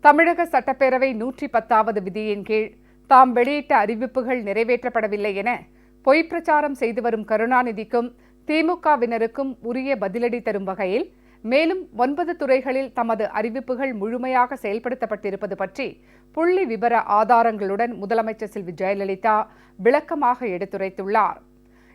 தமிழக சட்டப்பேரவை 110வது விதியின் கீழ் தாம் வெளியிட்ட அறிவிப்புகள் நிறைவேற்றப்படவில்லை என பொய் பிரச்சாரம் செய்து வரும் கருணாநிதிக்கும் திமுகவினருக்கும் உரிய பதிலடி தரும் வகையில் மேலும் 9 துறைகளில் தமது அறிவிப்புகள் முழுமையாக செயல்படுத்தப்பட்டிருப்பது பற்றி புள்ளி விபர ஆதாரங்களுடன் முதலமைச்சர் செல்வி ஜெயலலிதா விளக்கமாக எடுத்துரைத்துள்ளார்.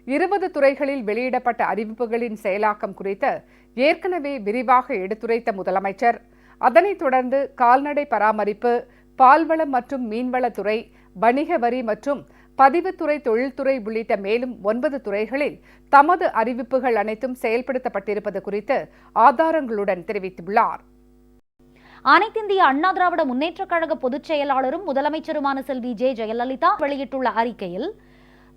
20 துறைகளில் வெளியிடப்பட்ட அறிவிப்புகளின் செயலாக்கம் குறித்து ஏற்கனவே விரிவாக எடுத்துரைத்த முதலமைச்சர் அதனைத் தொடர்ந்து கால்நடை பராமரிப்பு, பால்வளம் மற்றும் மீன்வளத்துறை, வணிக வரி மற்றும் பதிவுத்துறை, தொழில்துறை உள்ளிட்ட மேலும் 9 துறைகளில் தமது அறிவிப்புகள் அனைத்தும் செயல்படுத்தப்பட்டிருப்பது குறித்து ஆதாரங்களுடன் தெரிவித்துள்ளார். அனைத்திந்திய அண்ணா திராவிட முன்னேற்றக் கழக பொதுச் செயலாளரும் முதலமைச்சருமான செல்வி ஜெயலலிதா வெளியிட்டுள்ள அறிக்கையில்,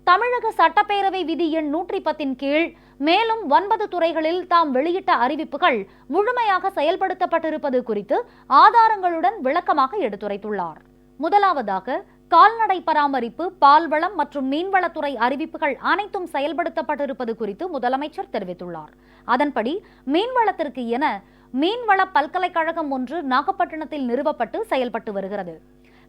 தமிழக சட்டப்பேரவை விதி எண் 110 கீழ் மேலும் 9 துறைகளில் தாம் வெளியிட்ட அறிவிப்புகள் முழுமையாக செயல்படுத்தப்பட்டிருப்பது குறித்து ஆதாரங்களுடன் விளக்கமாக எடுத்துரைத்துள்ளார். முதலாவதாக, கால்நடை பராமரிப்பு, பால்வளம் மற்றும் மீன்வளத்துறை அறிவிப்புகள் அனைத்தும் செயல்படுத்தப்பட்டிருப்பது குறித்து முதலமைச்சர் தெரிவித்துள்ளார். அதன்படி மீன்வளத்திற்கு என மீன்வள பல்கலைக்கழகம் ஒன்று நாகப்பட்டினத்தில் நிறுவப்பட்டு செயல்பட்டு வருகிறது.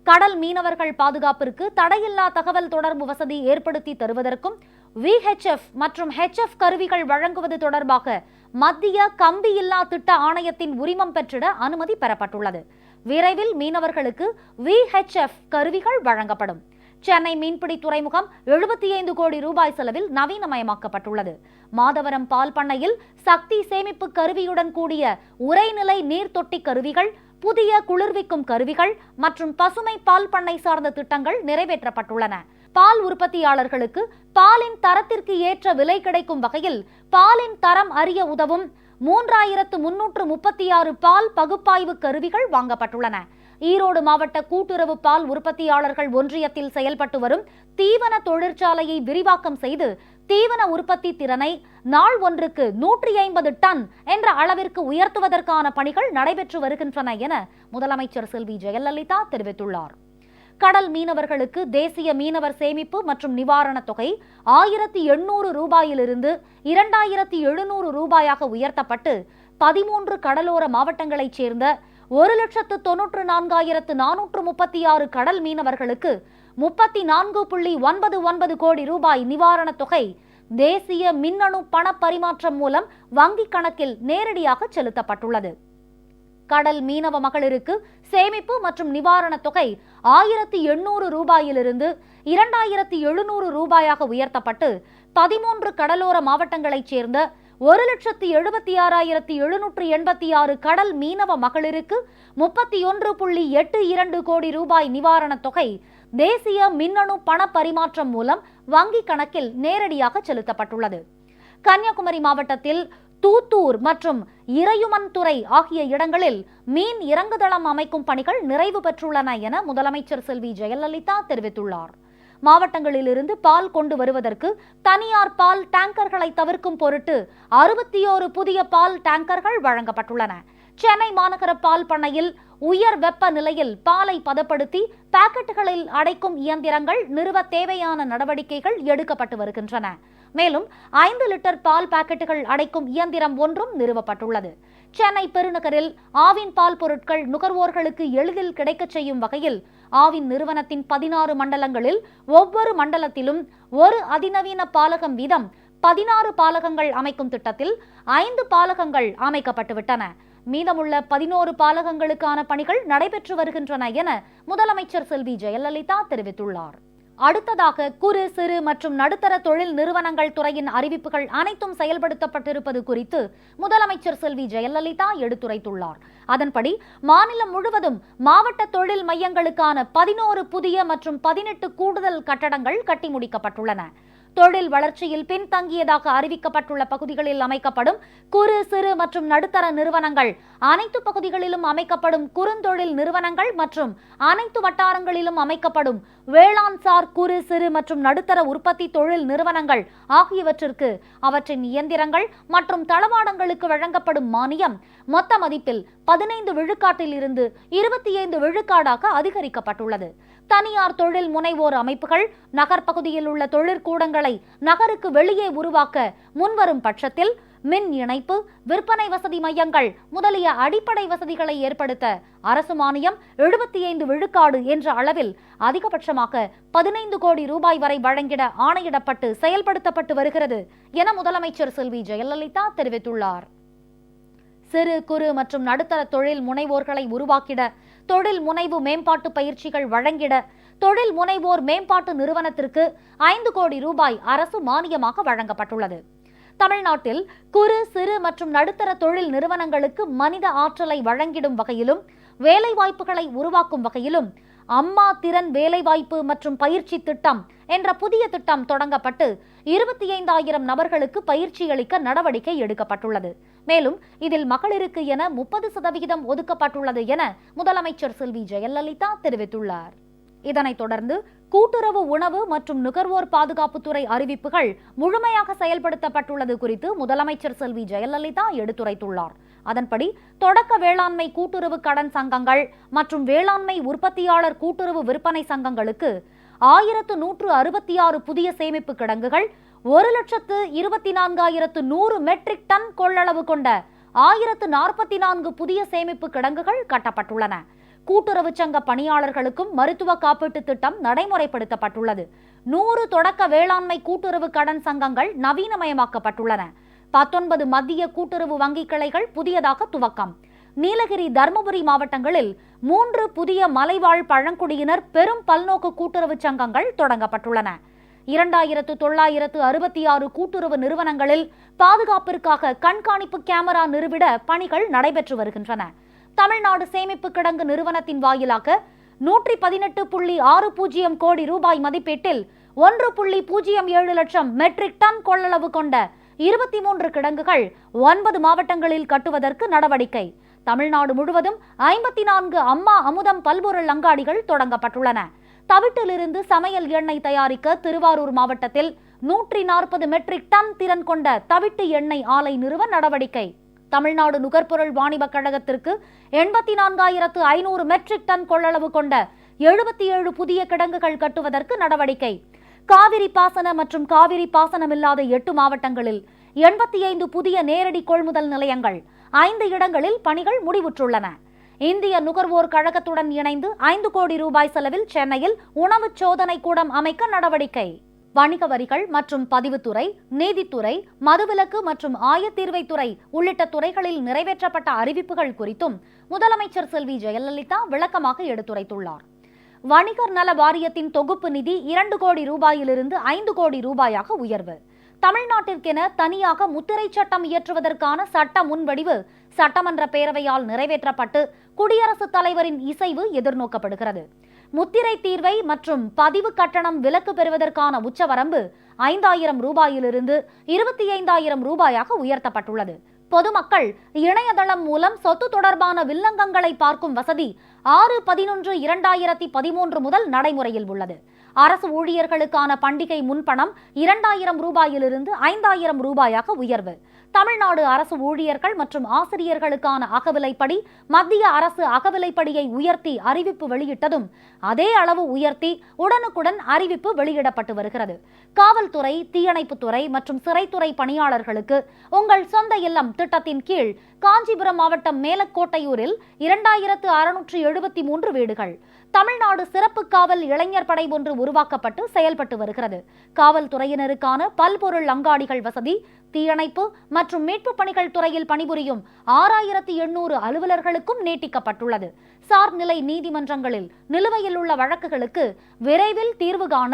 கடல் மீனவர்கள் பாதுகாப்பிற்கு தடையில்லா தகவல் தொடர்பு வசதி ஏற்படுத்தி தருவதற்கும் VHF மற்றும் HF கருவிகள் வழங்குவது தொடர்பாக மத்திய கம்பியில்லா திட்ட ஆணையத்தின் உரிமம் பெற்றிட அனுமதி பெறப்பட்டுள்ளது. விரைவில் மீனவர்களுக்கு VHF கருவிகள் வழங்கப்படும். சென்னை மீன்பிடி துறைமுகம் 75 கோடி ரூபாய் செலவில் நவீனமயமாக்கப்பட்டுள்ளது. மாதவரம் பால் பண்ணையில் சக்தி சேமிப்பு கருவியுடன் கூடிய உறைநிலை நீர் தொட்டி கருவிகள், புதிய குளிர்விக்கும் கருவிகள் மற்றும் பசுமை பால் பண்ணை சார்ந்த திட்டங்கள் நிறைவேற்றப்பட்டுள்ளன. பால் உற்பத்தியாளர்களுக்கு பாலின் தரத்திற்கு ஏற்ற விலை கிடைக்கும் வகையில் பாலின் தரம் அறிய உதவும் 3336 பால் பகுப்பாய்வு கருவிகள் வாங்கப்பட்டுள்ளன. ஈரோடு மாவட்ட கூட்டுறவு பால் உற்பத்தியாளர்கள் ஒன்றியத்தில் செயல்பட்டு வரும் தீவன தொழிற்சாலையை விரிவாக்கம் செய்து தீவன உற்பத்தி திறனை நாள் ஒன்றுக்கு 150 டன் என்ற அளவிற்கு உயர்த்துவதற்கான பணிகள் நடைபெற்று வருகின்றன என முதலமைச்சர் செல்வி ஜெயலலிதா தெரிவித்துள்ளார். கடல் மீனவர்களுக்கு தேசிய மீனவர் சேமிப்பு மற்றும் நிவாரணத் தொகை 1800 ரூபாயிலிருந்து 2700 ரூபாயாக உயர்த்தப்பட்டு 13 கடலோர மாவட்டங்களைச் சேர்ந்த 1,94,436 கடல் மீனவர்களுக்கு 34.99 கோடி ரூபாய் நிவாரணத் தொகை தேசிய மின்னணு பண பரிமாற்றம் மூலம் வங்கிக் கணக்கில் நேரடியாக செலுத்தப்பட்டுள்ளது. கடல் மீனவ மகளிருக்கு சேமிப்பு மற்றும் நிவாரணத் தொகை 1800 ரூபாயிலிருந்து 2700 ரூபாயாக உயர்த்தப்பட்டு 13 கடலோர மாவட்டங்களைச் சேர்ந்த 1,76,786 கடல் மீனவ மகளிருக்கு 31.82 கோடி ரூபாய் நிவாரணத் தொகை தேசிய மின்னணு பண பரிமாற்றம் மூலம் வங்கிக் கணக்கில் நேரடியாக செலுத்தப்பட்டுள்ளது. கன்னியாகுமரி மாவட்டத்தில் தூத்தூர் மற்றும் இறையுமன்துறை ஆகிய இடங்களில் மீன் இறங்குதளம் அமைக்கும் பணிகள் நிறைவு பெற்றுள்ளன என முதலமைச்சர் செல்வி ஜெயலலிதா தெரிவித்துள்ளார். மாவட்டங்களிலிருந்து பால் கொண்டு வருவதற்கு தனியார் பால் டேங்கர்களை தவிர்க்கும் பொருட்டு 61 புதிய பால் டேங்கர்கள் வழங்கப்பட்டுள்ளன. சென்னை மாநகர பால் பண்ணையில் உயர் வெப்ப நிலையில் பாலை பதப்படுத்தி பாக்கெட்டுகளில் அடைக்கும் இயந்திரங்கள் நிறுவ தேவையான நடவடிக்கைகள் எடுக்கப்பட்டு வருகின்றன. மேலும் 5 லிட்டர் பால் பாக்கெட்டுகள் அடைக்கும் இயந்திரம் ஒன்றும் நிறுவப்பட்டுள்ளது. சென்னை பெருநகரில் ஆவின் பால் பொருட்கள் நுகர்வோர்களுக்கு எளிதில் கிடைக்கச் செய்யும் வகையில் ஆவின் நிறுவனத்தின் 16 மண்டலங்களில் ஒவ்வொரு மண்டலத்திலும் ஒரு அதிநவீன பாலகம் வீதம் 16 பாலகங்கள் அமைக்கும் திட்டத்தில் 5 பாலகங்கள் அமைக்கப்பட்டுவிட்டன. மீதமுள்ள 11 பாலகங்களுக்கான பணிகள் நடைபெற்று வருகின்றன என முதலமைச்சர் செல்வி ஜெயலலிதா தெரிவித்துள்ளார். அடுத்ததாக, குறு, சிறு மற்றும் நடுத்தர தொழில் நிறுவனங்கள் துறையின் அறிவிப்புகள் அனைத்தும் செயல்படுத்தப்பட்டிருப்பது குறித்து முதலமைச்சர் செல்வி ஜெயலலிதா எடுத்துரைத்துள்ளார். அதன்படி மாநிலம் முழுவதும் மாவட்ட தொழில் மையங்களுக்கான 11 புதிய மற்றும் 18 கூடுதல் கட்டடங்கள் கட்டி முடிக்கப்பட்டுள்ளன. தொழில் வளர்ச்சியில் பின்தங்கியதாக அறிவிக்கப்பட்டுள்ள பகுதிகளில் அமைக்கப்படும் குறு, சிறு மற்றும் நடுத்தர நிறுவனங்கள், அனைத்து பகுதிகளிலும் அமைக்கப்படும் குறுந்தொழில் நிறுவனங்கள் மற்றும் அனைத்து வட்டாரங்களிலும் அமைக்கப்படும் வேளாண்சார் குறு, சிறு மற்றும் நடுத்தர உற்பத்தி தொழில் நிறுவனங்கள் ஆகியவற்றிற்கு அவற்றின் இயந்திரங்கள் மற்றும் தளவாடங்களுக்கு வழங்கப்படும் மானியம் மொத்த மதிப்பில் 15 விழுக்காட்டில் இருந்து 25 விழுக்காடாக அதிகரிக்கப்பட்டுள்ளது. தனியார் தொழில் முனைவோர் அமைப்புகள் நகர்ப்பகுதியில் உள்ள தொழிற்கூடங்களை நகருக்கு வெளியே உருவாக்க முன்வரும் பட்சத்தில் மின் இணைப்பு, விற்பனை வசதி மையங்கள் முதலிய அடிப்படை வசதிகளை ஏற்படுத்த அரசு மானியம் 75 விழுக்காடு என்ற அளவில் அதிகபட்சமாக 15 கோடி ரூபாய் வரை வழங்கிட ஆணையிடப்பட்டு செயல்படுத்தப்பட்டு வருகிறது என முதலமைச்சர் செல்வி ஜெயலலிதா தெரிவித்துள்ளார். சிறு குறு மற்றும் நடுத்தர தொழில் முனைவோர்களை உருவாக்கிட, தொழில் முனைவு மேம்பாட்டு பயிற்சிகள் வழங்கிட தொழில் முனைவோர் மேம்பாட்டு நிறுவனத்திற்கு 5 கோடி ரூபாய் அரசு மானியமாக வழங்கப்பட்டுள்ளது. தமிழ்நாட்டில் குறு, சிறு மற்றும் நடுத்தர தொழில் நிறுவனங்களுக்கு மனித ஆற்றலை வழங்கிடும் வகையிலும் வேலைவாய்ப்புகளை உருவாக்கும் வகையிலும் அம்மா திறன் வேலைவாய்ப்பு மற்றும் பயிற்சி திட்டம் என்ற புதிய திட்டம் தொடங்கப்பட்டு 25,000 நபர்களுக்கு பயிற்சி அளிக்க நடவடிக்கை எடுக்கப்பட்டுள்ளது. மேலும் இதில் மகளிருக்கு என 30% ஒதுக்கப்பட்டுள்ளது என முதலமைச்சர் செல்வி ஜெயலலிதா தெரிவித்துள்ளார். இதனைத் தொடர்ந்து கூட்டுறவு உணவு மற்றும் நுகர்வோர் பாதுகாப்புத்துறை அறிவிப்புகள் முழுமையாக செயல்படுத்தப்பட்டுள்ளது குறித்து முதலமைச்சர் செல்வி ஜெயலலிதா எடுத்துரைத்துள்ளார். அதன்படி தொடக்க வேளாண்மை கூட்டுறவு கடன் சங்கங்கள் மற்றும் வேளாண்மை உற்பத்தியாளர் கூட்டுறவு விற்பனை சங்கங்களுக்கு 1166 புதிய சேமிப்பு கிடங்குகள், 1,24,100 மெட்ரிக் டன் கொள்ளளவு கொண்ட 1044 புதிய சேமிப்பு கிடங்குகள் கட்டப்பட்டுள்ளன. கூட்டுறவு சங்க பணியாளர்களுக்கும் மருத்துவ காப்பீட்டு திட்டம் நடைமுறைப்படுத்தப்பட்டுள்ளது. 100 தொடக்க வேளாண்மை கூட்டுறவு கடன் சங்கங்கள் நவீனமயமாக்கப்பட்டுள்ளன. 19 மத்திய கூட்டுறவு வங்கி கிளைகள் புதியதாக துவக்கம். நீலகிரி, தருமபுரி மாவட்டங்களில் 3 புதிய மலைவாழ் பழங்குடியினர் பெரும் பல்நோக்கு கூட்டுறவு சங்கங்கள் தொடங்கப்பட்டுள்ளன. 2,966 கூட்டுறவு நிறுவனங்களில் பாதுகாப்பிற்காக கண்காணிப்பு கேமரா நிறுவிட பணிகள் நடைபெற்று வருகின்றன. தமிழ்நாடு சேமிப்பு கிடங்கு நிறுவனத்தின் வாயிலாக 118.60 கோடி ரூபாய் மதிப்பீட்டில் 1.07 லட்சம் மெட்ரிக் டன் கொள்ளளவு கொண்ட 23 கிடங்குகள் 9 மாவட்டங்களில் கட்டுவதற்கு நடவடிக்கை. தமிழ்நாடு முழுவதும் 54 அம்மா அமுதம் பல்பொருள் அங்காடிகள் தொடங்கப்பட்டுள்ளன. தவிட்டிலிருந்து சமையல் எண்ணெய் தயாரிக்க திருவாரூர் மாவட்டத்தில் 140 மெட்ரிக் டன் திறன் கொண்ட தவிட்டு எண்ணெய் ஆலை நிறுவ நடவடிக்கை. தமிழ்நாடு நுகர்பொருள் வாணிபக் கழகத்திற்கு 84,500 மெட்ரிக் டன் கொள்ளளவு கொண்ட 77 புதிய கிடங்குகள் கட்டுவதற்கு நடவடிக்கை. காவிரி பாசன மற்றும் காவிரி பாசனமில்லாத 8 மாவட்டங்களில் 85 புதிய நேரடி கொள்முதல் நிலையங்கள், 5 இடங்களில் பணிகள் முடிவுற்றுள்ளன. இந்திய நுகர்வோர் கழகத்துடன் இணைந்து 5 கோடி ரூபாய் செலவில் சென்னையில் உணவு சோதனை கூடம் அமைக்க நடவடிக்கை. வணிக வரிகள் மற்றும் பதிவுத்துறை, நீதித்துறை, மதுவிலக்கு மற்றும் ஆயத்தீர்வைத்துறை உள்ளிட்ட துறைகளில் நிறைவேற்றப்பட்ட அறிவிப்புகள் குறித்தும் முதலமைச்சர் செல்வி ஜெயலலிதா விளக்கமாக எடுத்துரைத்துள்ளார். வணிகர் நல வாரியத்தின் தொகுப்பு நிதி 2 கோடி ரூபாயிலிருந்து 5 கோடி ரூபாயாக உயர்வு. தமிழ்நாட்டிற்கென தனியாக முத்திரை சட்டம் இயற்றுவதற்கான சட்ட முன்வடிவு சட்டமன்ற பேரவையால் நிறைவேற்றப்பட்டு குடியரசுத் தலைவரின் இசைவு எதிர்நோக்கப்படுகிறது. முத்திரை தீர்வை மற்றும் பதிவு கட்டணம் விலக்கு பெறுவதற்கான உச்சவரம்பு 5,000 ரூபாயிலிருந்து 25,000 ரூபாயாக உயர்த்தப்பட்டுள்ளது. பொதுமக்கள் இணையதளம் மூலம் சொத்து தொடர்பான வில்லங்கங்களை பார்க்கும் வசதி 6/11/2013 முதல் நடைமுறையில் உள்ளது. அரசு ஊழியர்களுக்கான பண்டிகை முன்பணம் 2,000 ரூபாயிலிருந்து 5,000 ரூபாயாக உயர்வு. தமிழ்நாடு அரசு ஊழியர்கள் மற்றும் ஆசிரியர்களுக்கான அகவிலைப்படி மத்திய அரசு அகவிலைப்படியை உயர்த்தி அறிவிப்பு வெளியிட்டதும் அதே அளவு உயர்த்தி உடனுக்குடன் அறிவிப்பு வெளியிடப்பட்டு வருகிறது. காவல்துறை, தீயணைப்புத்துறை மற்றும் சிறைத்துறை பணியாளர்களுக்கு உங்கள் சொந்த இல்லம் திட்டத்தின் கீழ் காஞ்சிபுரம் மாவட்டம் மேலக்கோட்டையூரில் 2,673 வீடுகள். தமிழ்நாடு சிறப்பு காவல் இளைஞர் படை ஒன்று உருவாக்கப்பட்டு செயல்பட்டு வருகிறது. காவல்துறையினருக்கான பல்பொருள் அங்காடிகள் வசதி, தீயணைப்பு மற்றும் மீட்பு பணிகள் துறையில் பணிபுரியும் 6,800 அலுவலர்களுக்கும் நீட்டிக்கப்பட்டுள்ளது. சார்நிலை நீதிமன்றங்களில் நிலுவையில் உள்ள வழக்குகளுக்கு விரைவில் தீர்வு காண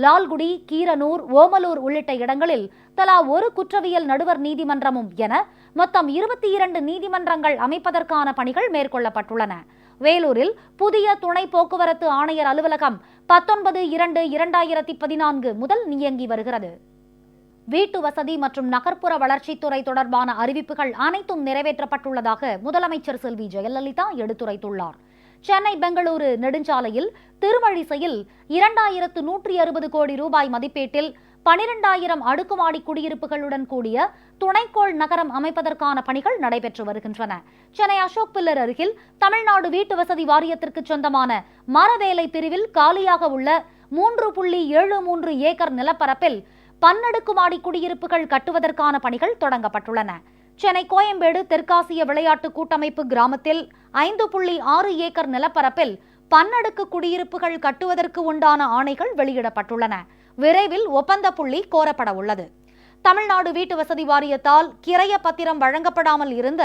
லால்குடி, கீரனூர், ஓமலூர் உள்ளிட்ட இடங்களில் தலா ஒரு குற்றவியல் நடுவர் நீதிமன்றமும் என மொத்தம் 22 நீதிமன்றங்கள் அமைப்பதற்கான பணிகள் மேற்கொள்ளப்பட்டுள்ளன. வேலூரில் புதிய துணை போக்குவரத்து ஆணையர் அலுவலகம் 19/2/2014 முதல் இயங்கி வருகிறது. வீட்டு வசதி மற்றும் நகர்ப்புற வளர்ச்சித்துறை தொடர்பான அறிவிப்புகள் அனைத்தும் நிறைவேற்றப்பட்டுள்ளதாக முதலமைச்சர் செல்வி ஜெயலலிதா எடுத்துரைத்துள்ளார். சென்னை பெங்களூரு நெடுஞ்சாலையில் திருமழிசையில் 2,160 கோடி ரூபாய் மதிப்பீட்டில் 12,000 அடுக்குமாடி குடியிருப்புகளுடன் கூடிய துணைக்கோள் நகரம் அமைப்பதற்கான பணிகள் நடைபெற்று வருகின்றன. சென்னை அசோக் பில்லர் அருகில் தமிழ்நாடு வீட்டு வசதி வாரியத்திற்கு சொந்தமான மரவேலை பிரிவில் காலியாக உள்ள 3.73 ஏக்கர் நிலப்பரப்பில் பன்னடுக்குமாடி குடியிருப்புகள் கட்டுவதற்கான பணிகள் தொடங்கப்பட்டுள்ளன. சென்னை கோயம்பேடு தெற்காசிய விளையாட்டு கூட்டமைப்பு கிராமத்தில் 5.6 ஏக்கர் நிலப்பரப்பில் பன்னடுக்கு குடியிருப்புகள் கட்டுவதற்கு உண்டான ஆணைகள் வெளியிடப்பட்டுள்ளன. விரைவில் ஒப்பந்த புள்ளி கோரப்பட உள்ளது. தமிழ்நாடு வீட்டு வசதி வாரியத்தால் கிரைய பத்திரம் வழங்கப்படாமல் இருந்த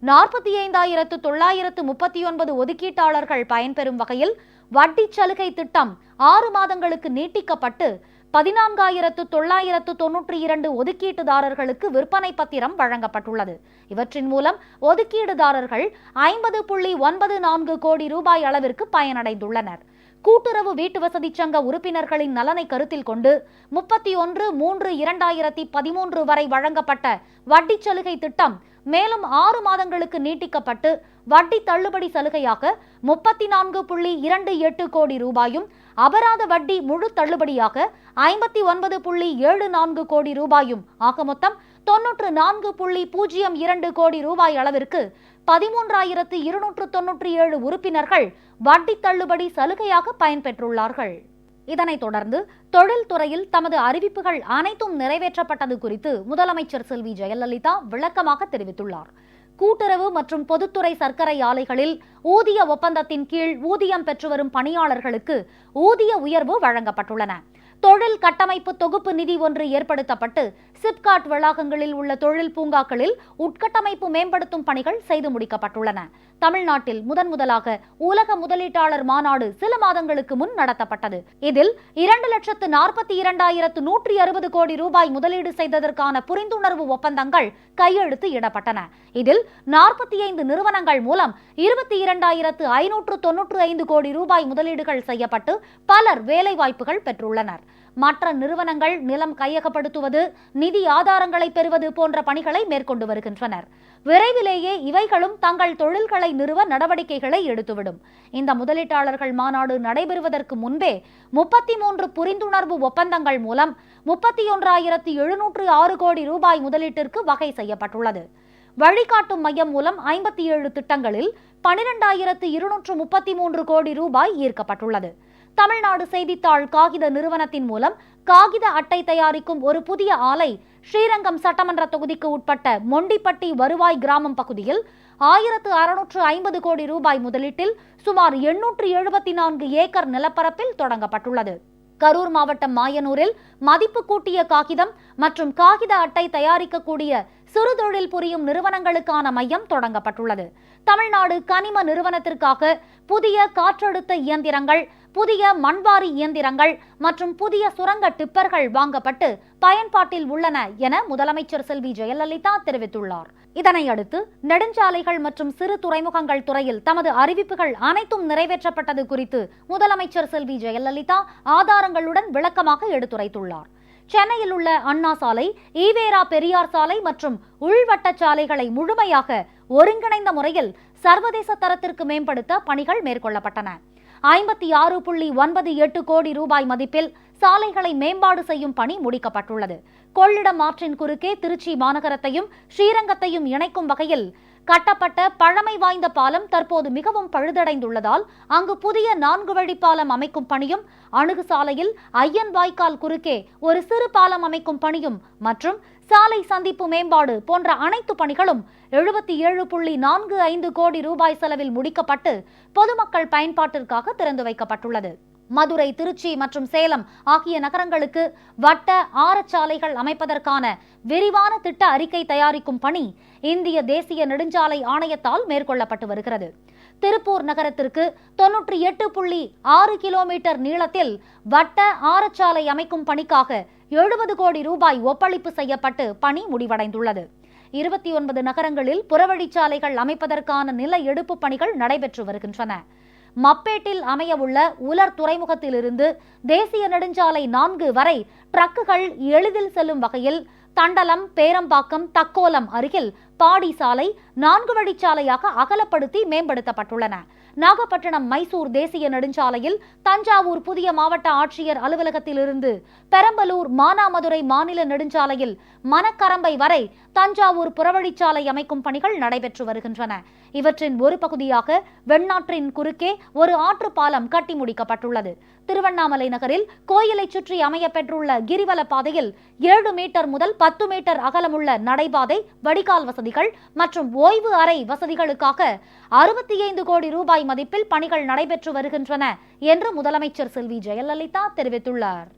45,939 ஒதுக்கீட்டாளர்கள் பயன்பெறும் வகையில் வட்டி சலுகை திட்டம் 6 மாதங்களுக்கு நீட்டிக்கப்பட்டு 14,992 ஒதுக்கீட்டுதாரர்களுக்கு விற்பனை பத்திரம் வழங்கப்பட்டுள்ளது. இவற்றின் மூலம் ஒதுக்கீடுதாரர்கள் 50.94 கோடி ரூபாய் அளவிற்கு பயனடைந்துள்ளனர். கூட்டுறவு வீட்டு வசதி சங்க உறுப்பினர்களின் நலனை கருத்தில் கொண்டு 31/3/2013 வரை வழங்கப்பட்ட வட்டி சலுகை திட்டம் மேலும் 6 மாதங்களுக்கு நீட்டிக்கப்பட்டு வட்டி தள்ளுபடி சலுகையாக 34.28 கோடி ரூபாயும், அபராத வட்டி முழு தள்ளுபடியாக 59.74 கோடி ரூபாயும் ஆக மொத்தம் 94.02 கோடி ரூபாய் அளவிற்கு 13,297 உறுப்பினர்கள் வட்டி தள்ளுபடி சலுகையாக பயன்பெற்றுள்ளார்கள். இதனைத் தொடர்ந்து தொழில்துறையில் தமது அறிவிப்புகள் அனைத்தும் நிறைவேற்றப்பட்டது குறித்து முதலமைச்சர் செல்வி ஜெயலலிதா விளக்கமாக தெரிவித்துள்ளார். கூட்டுறவு மற்றும் பொதுத்துறை சர்க்கரை ஆலைகளில் ஊதிய ஒப்பந்தத்தின் கீழ் ஊதியம் பெற்று வரும் பணியாளர்களுக்கு ஊதிய உயர்வு வழங்கப்பட்டுள்ளன. தொழில் கட்டமைப்பு தொகுப்பு நிதி ஒன்று ஏற்படுத்தப்பட்டு சிப்காட் வளாகங்களில் உள்ள தொழில் பூங்காக்களில் உட்கட்டமைப்பு மேம்படுத்தும் பணிகள் செய்து முடிக்கப்பட்டுள்ளன. தமிழ்நாட்டில் முதன்முதலாக உலக முதலீட்டாளர் மாநாடு சில மாதங்களுக்கு முன் நடத்தப்பட்டது. இதில் 2,42,160 கோடி ரூபாய் முதலீடு செய்ததற்கான புரிந்துணர்வு ஒப்பந்தங்கள் கையெழுத்து இடப்பட்டன. இதில் 45 நிறுவனங்கள் மூலம் 22,595 கோடி ரூபாய் முதலீடுகள் செய்யப்பட்டு பலர் வேலைவாய்ப்புகள் பெற்றுள்ளனர். மற்ற நிறுவனங்கள் நிலம் கையகப்படுத்துவது, நிதி ஆதாரங்களை பெறுவது போன்ற பணிகளை மேற்கொண்டு வருகின்றனர். விரைவிலேயே இவைகளும் தங்கள் தொழில்களை நிறுவ நடவடிக்கைகளை எடுத்துவிடும். இந்த முதலீட்டாளர்கள் மாநாடு நடைபெறுவதற்கு முன்பே 33 புரிந்துணர்வு ஒப்பந்தங்கள் மூலம் 31,706 கோடி ரூபாய் முதலீட்டிற்கு வகை செய்யப்பட்டுள்ளது. வழிகாட்டும் மையம் மூலம் 57 திட்டங்களில் 12,233 கோடி ரூபாய் ஈர்க்கப்பட்டுள்ளது. தமிழ்நாடு செய்தித்தாள் காகித நிறுவனத்தின் மூலம் காகித அட்டை தயாரிக்கும் ஒரு புதிய ஆலை ஸ்ரீரங்கம் சட்டமன்ற தொகுதிக்கு உட்பட்ட மொண்டிப்பட்டி வருவாய் கிராமம் பகுதியில் 1,650 கோடி ரூபாய் முதலீட்டில் சுமார் 874 ஏக்கர் நிலப்பரப்பில் தொடங்கப்பட்டுள்ளது. கரூர் மாவட்டம் மாயனூரில் மதிப்பு கூட்டிய காகிதம் மற்றும் காகித அட்டை தயாரிக்கக்கூடிய சிறு தொழில் புரியும் நிறுவனங்களுக்கான மையம் தொடங்கப்பட்டுள்ளது. தமிழ்நாடு கனிம நிறுவனத்திற்காக புதிய காற்றழுத்த இயந்திரங்கள், புதிய மண்வாரி இயந்திரங்கள் மற்றும் புதிய சுரங்க டிப்பர்கள் வாங்கப்பட்டு பயன்பாட்டில் உள்ளன என முதலமைச்சர் செல்வி ஜெயலலிதா தெரிவித்துள்ளார். இதனையடுத்து நெடுஞ்சாலைகள் மற்றும் சிறு துறைமுகங்கள் துறையில் தமது அறிவிப்புகள் அனைத்தும் நிறைவேற்றப்பட்டது குறித்து முதலமைச்சர் செல்வி ஜெயலலிதா ஆதாரங்களுடன் விளக்கமாக எடுத்துரைத்துள்ளார். சென்னையில் உள்ள அண்ணா சாலை, ஈவேரா பெரியார் சாலை மற்றும் உள்வட்ட சாலைகளை முழுமையாக ஒருங்கிணைந்த முறையில் சர்வதேச தரத்திற்கு மேம்படுத்த பணிகள் மேற்கொள்ளப்பட்டன. 56.98 கோடி ரூபாய் மதிப்பில் சாலைகளை மேம்பாடு செய்யும் பணி முடிக்கப்பட்டுள்ளது. கொள்ளிடம் ஆற்றின் குறுக்கே திருச்சி மாநகரத்தையும் ஸ்ரீரங்கத்தையும் இணைக்கும் வகையில் கட்டப்பட்ட பழமை வாய்ந்த பாலம் தற்போது மிகவும் பழுதடைந்துள்ளதால் அங்கு புதிய 4 வழி பாலம் அமைக்கும் பணியும், அணுகு சாலையில் ஐயன் வாய்க்கால் குறுக்கே ஒரு சிறு பாலம் அமைக்கும் பணியும் மற்றும் சாலை சந்திப்பு மேம்பாடு போன்ற அனைத்து பணிகளும் 77.45 கோடி ரூபாய் செலவில் முடிக்கப்பட்டு பொதுமக்கள் பயன்பாட்டிற்காக திறந்து வைக்கப்பட்டுள்ளது. மதுரை, திருச்சி மற்றும் சேலம் ஆகிய நகரங்களுக்கு வட்ட ஆரச்சாலைகள் அமைப்பதற்கான விரிவான திட்ட அறிக்கை தயாரிக்கும் பணி இந்திய தேசிய நெடுஞ்சாலை ஆணையத்தால் மேற்கொள்ளப்பட்டு வருகிறது. திருப்பூர் நகரத்திற்கு 98.6 கிலோமீட்டர் நீளத்தில் வட்ட ஆரச்சாலை அமைக்கும் பணிக்காக 70 கோடி ரூபாய் ஒப்பளிப்பு செய்யப்பட்டு பணி முடிவடைந்துள்ளது. 29 நகரங்களில் புறவழிச்சாலைகள் அமைப்பதற்கான நில எடுப்பு பணிகள் நடைபெற்று வருகின்றன. மப்பேட்டில் அமையவுள்ள உலர் துறைமுகத்திலிருந்து தேசிய நெடுஞ்சாலை 4 வரை டிரக்குகள் எளிதில் செல்லும் வகையில் தண்டலம், பேரம்பாக்கம், தக்கோலம் அருகில் பாடி சாலை 4 வழிச்சாலையாக அகலப்படுத்தி மேம்படுத்தப்பட்டுள்ளன. நாகப்பட்டினம் மைசூர் தேசிய நெடுஞ்சாலையில் தஞ்சாவூர் புதிய மாவட்ட ஆட்சியர் அலுவலகத்திலிருந்து பெரம்பலூர் மானாமதுரை மாநில நெடுஞ்சாலையில் மணக்கரம்பை வரை தஞ்சாவூர் புறவழிச்சாலை அமைக்கும் பணிகள் நடைபெற்று வருகின்றன. இவற்றின் ஒரு பகுதியாக வெண்ணாற்றின் குறுக்கே ஒரு ஆற்று பாலம் கட்டி முடிக்கப்பட்டுள்ளது. திருவண்ணாமலை நகரில் கோயிலை சுற்றி அமைய பெற்றுள்ள கிரிவல பாதையில் 7 மீட்டர் முதல் 10 மீட்டர் அகலமுள்ள நடைபாதை, வடிகால் வசதிகள் மற்றும் ஓய்வு அறை வசதிகளுக்காக 65 கோடி ரூபாய் மதிப்பில் பணிகள் நடைபெற்று வருகின்றன என்று முதலமைச்சர் செல்வி ஜெயலலிதா தெரிவித்துள்ளார்.